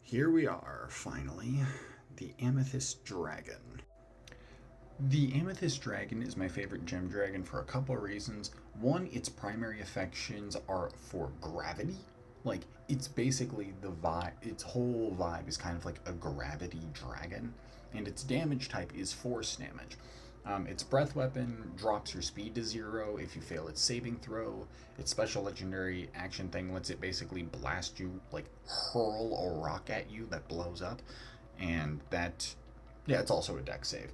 Here we are, finally. The Amethyst Dragon. The Amethyst Dragon is my favorite gem dragon for a couple of reasons. One, its primary affections are for gravity. Like, it's basically the vibe, its whole vibe is kind of like a gravity dragon. And its damage type is force damage. Its breath weapon drops your speed to 0 if you fail its saving throw. Its special legendary action thing lets it basically blast you, like hurl a rock at you that blows up. And that, yeah, it's also a dex save.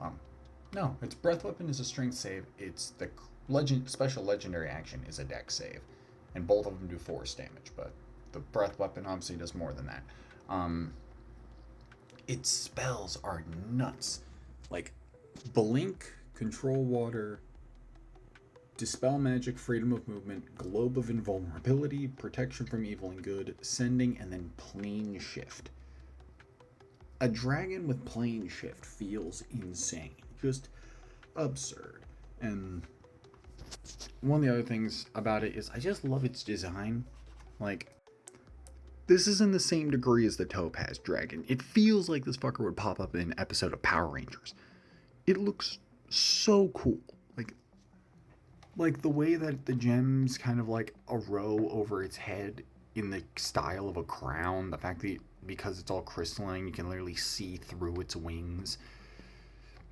Um, no, its breath weapon is a strength save. It's the special legendary action is a dex save. And both of them do force damage, but the breath weapon obviously does more than that. Um, its spells are nuts. Like, Blink, Control Water, Dispel Magic, Freedom of Movement, Globe of Invulnerability, Protection from Evil and Good, Sending, and then Plane Shift. A dragon with Plane Shift feels insane. Just absurd. And one of the other things about it is I just love its design. Like, this is in the same degree as the Topaz Dragon. It feels like this fucker would pop up in an episode of Power Rangers. It looks so cool. Like the way that the gems kind of like a row over its head in the style of a crown. The fact that because it's all crystalline, you can literally see through its wings.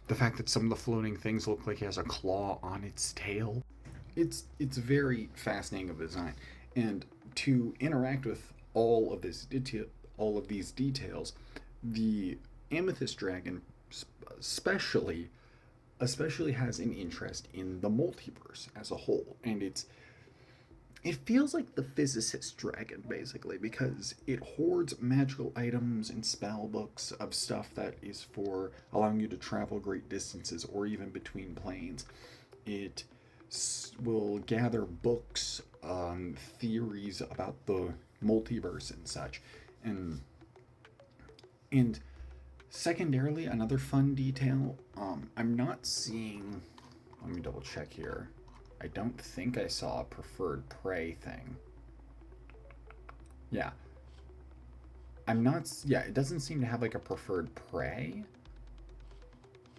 The fact that some of the floating things look like it has a claw on its tail. It's very fascinating of design. And to interact with all of these details, the Amethyst Dragon especially has an interest in the multiverse as a whole, and it feels like the physicist dragon basically, because it hoards magical items and spell books of stuff that is for allowing you to travel great distances or even between planes. It will gather books on theories about the multiverse and such, and secondarily, another fun detail, I'm not seeing, let me double check here. I don't think I saw a preferred prey thing. Yeah. It doesn't seem to have like a preferred prey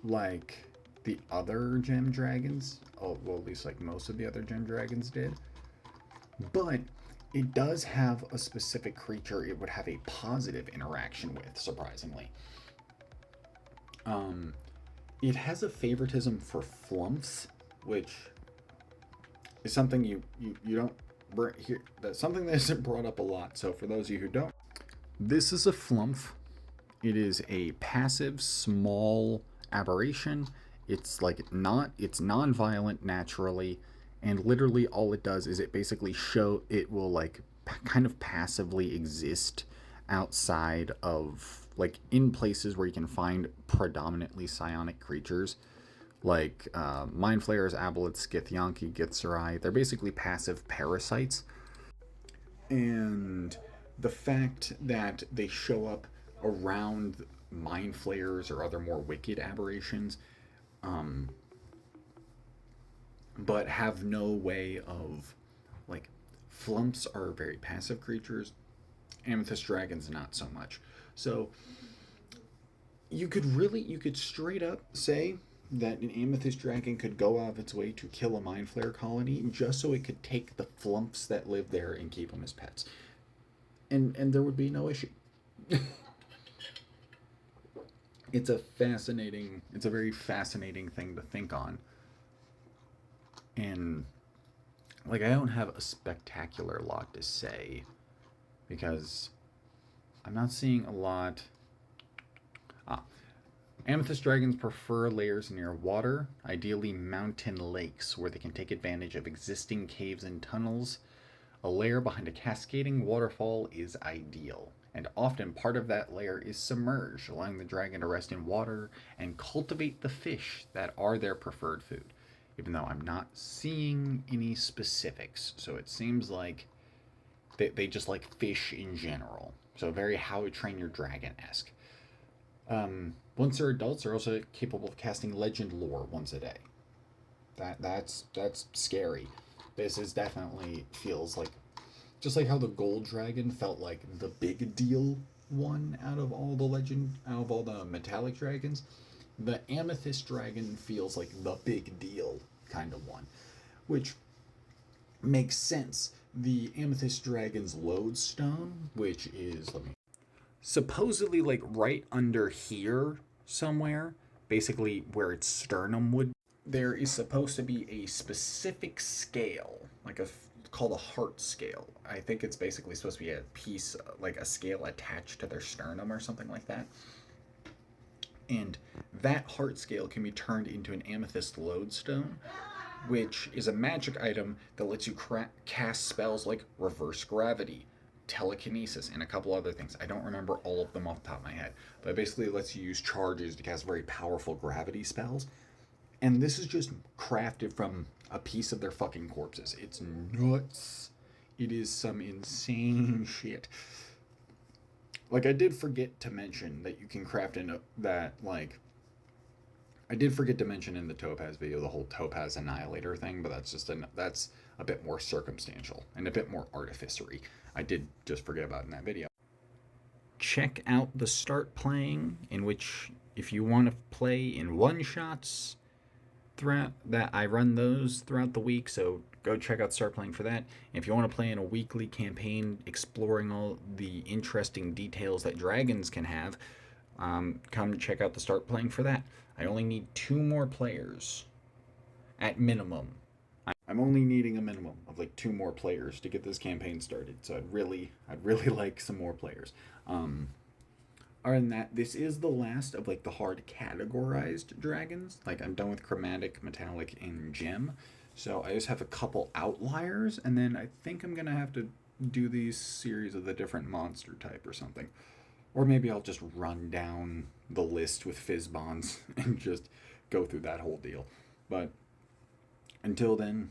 like the other gem dragons. Oh, well, at least like most of the other gem dragons did. But it does have a specific creature it would have a positive interaction with, surprisingly. It has a favoritism for Flumphs, which is something you don't hear. That's something that isn't brought up a lot. So for those of you who don't, this is a Flumph. It is a passive small aberration. It's non-violent naturally, and literally all it does is it basically it will like kind of passively exist outside of, like, in places where you can find predominantly psionic creatures, like Mind Flayers, Aboleths, Githyanki, Githzerai. They're basically passive parasites. And the fact that they show up around Mind Flayers or other more wicked aberrations, but have no way of, like, Flumps are very passive creatures. Amethyst Dragons not so much. So you could straight up say that an Amethyst Dragon could go out of its way to kill a Mind Flayer colony just so it could take the Flumps that live there and keep them as pets. And there would be no issue. It's a very fascinating thing to think on. And, like, I don't have a spectacular lot to say because I'm not seeing a lot. Amethyst dragons prefer layers near water, ideally mountain lakes, where they can take advantage of existing caves and tunnels. A layer behind a cascading waterfall is ideal, and often part of that layer is submerged, allowing the dragon to rest in water and cultivate the fish that are their preferred food, even though I'm not seeing any specifics. So it seems like they just like fish in general. So very How to Train Your Dragon-esque. Once they're adults, they're also capable of casting legend lore once a day. That's scary. This is definitely feels like, just like how the gold dragon felt like the big deal one out of all the metallic dragons. The Amethyst dragon feels like the big deal kind of one, which makes sense. The Amethyst dragon's lodestone, which is, let me, supposedly like right under here somewhere, basically where its sternum would. There is supposed to be a specific scale, called a heart scale. I think it's basically supposed to be a piece, like a scale attached to their sternum or something like that. And that heart scale can be turned into an amethyst lodestone, which is a magic item that lets you cast spells like reverse gravity, telekinesis, and a couple other things. I don't remember all of them off the top of my head, but it basically lets you use charges to cast very powerful gravity spells. And this is just crafted from a piece of their fucking corpses. It's nuts. It is some insane shit. Like, I did forget to mention that you can craft in that, like, I did forget to mention in the Topaz video the whole Topaz Annihilator thing, but that's a bit more circumstantial and a bit more artificery. I did just forget about in that video. Check out the Start Playing, in which if you want to play in one shots throughout that, I run those throughout the week, so go check out Start Playing for that. If you want to play in a weekly campaign exploring all the interesting details that dragons can have, come check out the Start Playing for that. I only need 2 more players at minimum. I'm only needing a minimum of like 2 more players to get this campaign started. So I'd really like some more players. Other than that, this is the last of like the hard categorized dragons. Like, I'm done with chromatic, metallic, and gem. So I just have a couple outliers, and then I think I'm gonna have to do these series of the different monster type or something. Or maybe I'll just run down the list with Fizzbonds and just go through that whole deal. But until then,